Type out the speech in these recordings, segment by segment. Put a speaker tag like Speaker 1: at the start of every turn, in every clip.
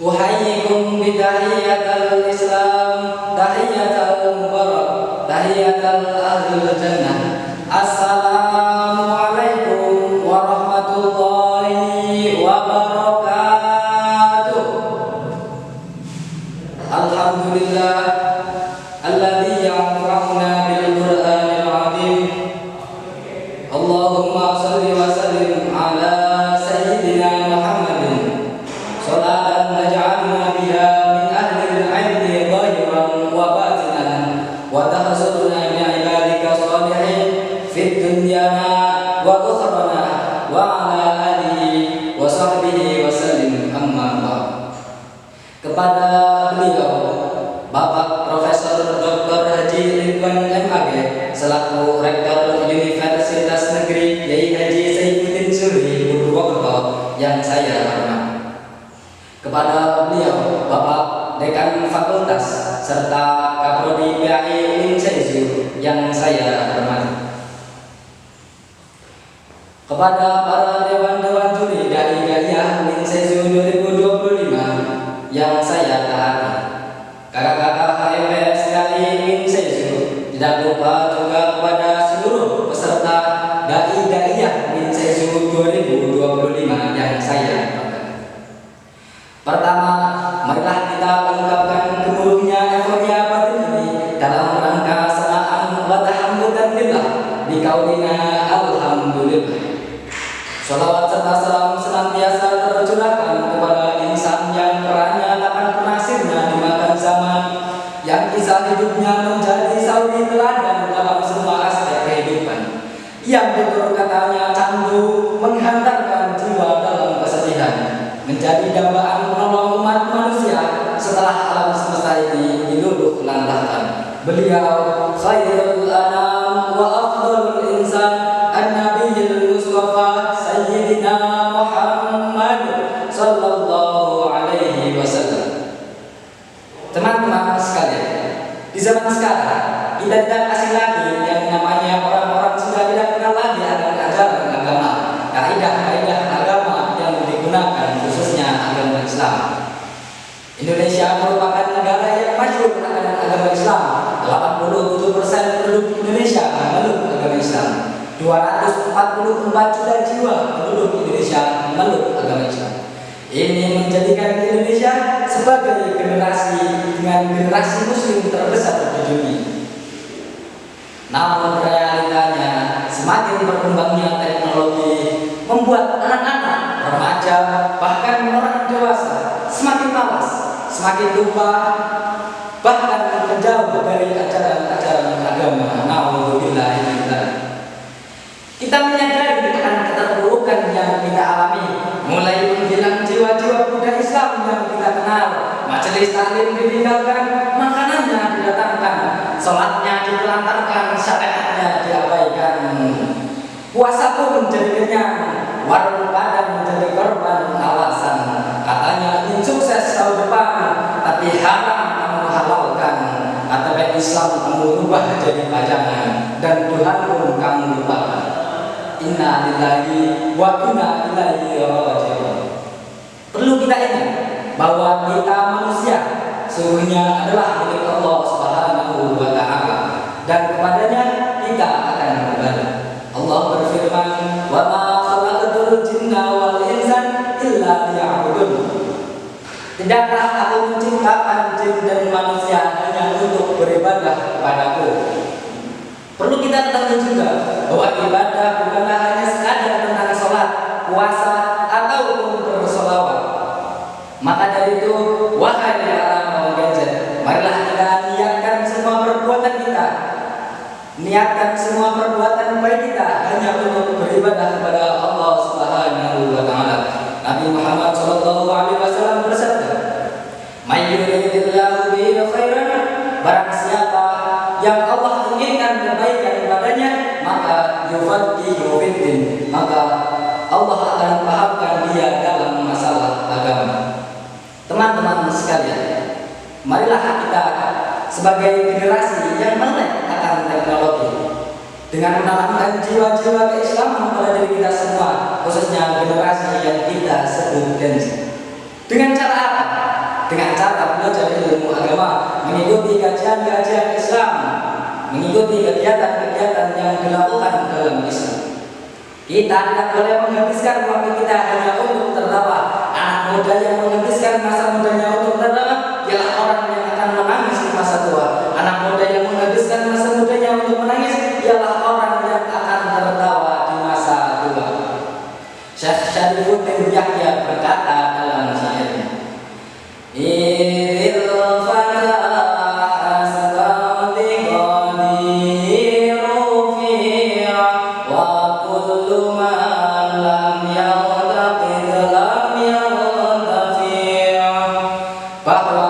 Speaker 1: Uhayyikum bidahiyatal Islam, tahiyatal mubarak, tahiyatal ahlul jannah. Assalamualaikum warahmatullahi wabarakatuh. Alhamdulillah alladzi yanfa'una bil Qur'anil 'azim. Allahumma shalli wa sallim ala sayyidina Muhammadin salatan naj'alna biha min ahli al-'ilmi zahiran wa batinan wa tahsurna bi ibadika shalihin fid dunyana wa ukhrana wa ala alihi wa sahbihi wa sallim, amma ba'd. Kepada beliau Bapak Profesor Dr. Haji Ridwan MAG selaku Rektor Universitas Negeri Kiai Haji Saifuddin Suri Purwokerto yang saya hormati. Kepada beliau Bapak Dekan Fakultas serta Kaprodi PAI Uin Seju yang saya hormati. Kepada para dewan-dewan juri dari Dahiyah Uin Seju 2025 yang saya taati, kakak-kakak HMP sekali Uin Seju, tidak lupa juga kepada seluruh peserta Dahiyah Uin Seju 2025 yang saya hormati. Pertama, marilah kita ungkapkan gemuruhnya euforia batin ini dalam rangka sanaan wa tahammudan lillah di kaulina alhamdulillah. Sholawat serta salam senantiasa tercurahkan kepada insan yang perannya akan penasirnya dimakan zaman, yang kisah hidupnya menjadi sauri teladan dalam semua aspek kehidupan, yang tutur katanya candu menghantarkan jiwa dalam kesedihan, menjadi dambaan penolong umat manusia setelah alam semesta ini diluluh lantahkan. Beliau khairul anam wa afdalul insan an-nabiyil mustafa sayyidina Muhammad sallallahu alaihi wasallam. Teman-teman sekalian, di zaman sekarang kita tidak asing lagi yang namanya orang-orang sudah tidak kenal lagi akan ajaran agama, kaidah-kaidah agama yang digunakan khususnya agama Islam. Indonesia merupakan negara yang masyhur akan agama Islam. 87% penduduk Indonesia memeluk agama Islam. 244 juta jiwa penduduk Indonesia memeluk agama Islam. Ini menjadikan Indonesia sebagai generasi dengan generasi muslim terbesar di dunia. Namun realitanya semakin berkembangnya teknologi membuat anak-anak, remaja, bahkan orang dewasa semakin malas, semakin lupa, bahkan menjauh dari ajaran-ajaran agama. Na'udzubillah min dzalik. Kita menyadari akan keterpurukan yang kita alami, mulai menghilang jiwa-jiwa muda Islam yang kita kenal. Majelis taklim ditinggalkan, makanannya didatangkan, sholatnya ditelantarkan, syariatnya diabaikan. Puasa pun menjadi kenyang, warung padang menjadi korban alasan. Katanya ingin sukses tahun depan, tapi haram kamu halalkan. KTP Islam kamu rubah jadi pajangan, dan Tuhan pun kamu lupakan. Inna lillahi wa inna ilaihi raji'un. Perlu kita ingat bahwa kita manusia seluruhnya adalah milik Allah Subhanahu wa ta'ala, dan kepadanya kita akan kembali. Allah berfirman, "Wa ma khalaqtul jinna wal insa illa liya'budun." Tidaklah aku menciptakan jin dan manusia hanya untuk beribadah kepadaku. Perlu kita ketahui juga bahwa ibadah bukanlah hanya sekadar tentang sholat, puasa, ataupun bersolawat. Maka dari itu, wahai para kaum gadget, marilah kita niatkan semua perbuatan kita, niatkan semua perbuatan baik kita hanya untuk beribadah kepada Allah Subhanahu wa ta'ala. Nabi Muhammad sallallahu alaihi wasallam bersabda, "May yuridillahu bihi khairan," barang siapa yang Allah inginkan kebaikan padanya, maka yufaqihu fiddin, maka Allah akan pahamkan dia dalam masalah agama. Teman-teman sekalian, marilah kita sebagai generasi yang melek akan teknologi, dengan menanamkan jiwa-jiwa keislaman pada diri kita semua, khususnya generasi yang kita sebut Gen Z. Dengan cara apa? ilmu agama, mengikuti kajian-kajian Islam, mengikuti kegiatan-kegiatan yang dilakukan dalam Islam. Kita tidak boleh menghabiskan waktu kita hanya untuk tertawa. Anak muda yang menghabiskan masa mudanya untuk tertawa ialah orang yang akan menangis di masa tua. Anak muda yang menghabiskan masa mudanya untuk menangis ialah orang yang akan tertawa di masa tua. Syekh Syarifuddin Yahya berkata dalam syairnya, Idil fata hasbati qadiru fi'a wa kullu man lam yaqtaqid lam yantafi'a. Bahwa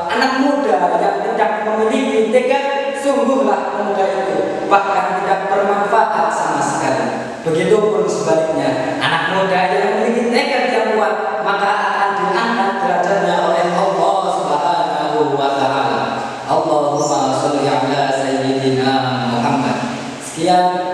Speaker 1: anak muda yang tidak memiliki tekad, sungguhlah pemuda itu bahkan tidak bermanfaat sama sekali. Begitupun sebaliknya, anak muda yang memiliki tekad yang kuat maka akan diangkat derajatnya oleh Allah Subhanahu wa taala. Allahumma sholli ala sayyidina Muhammad. Sekian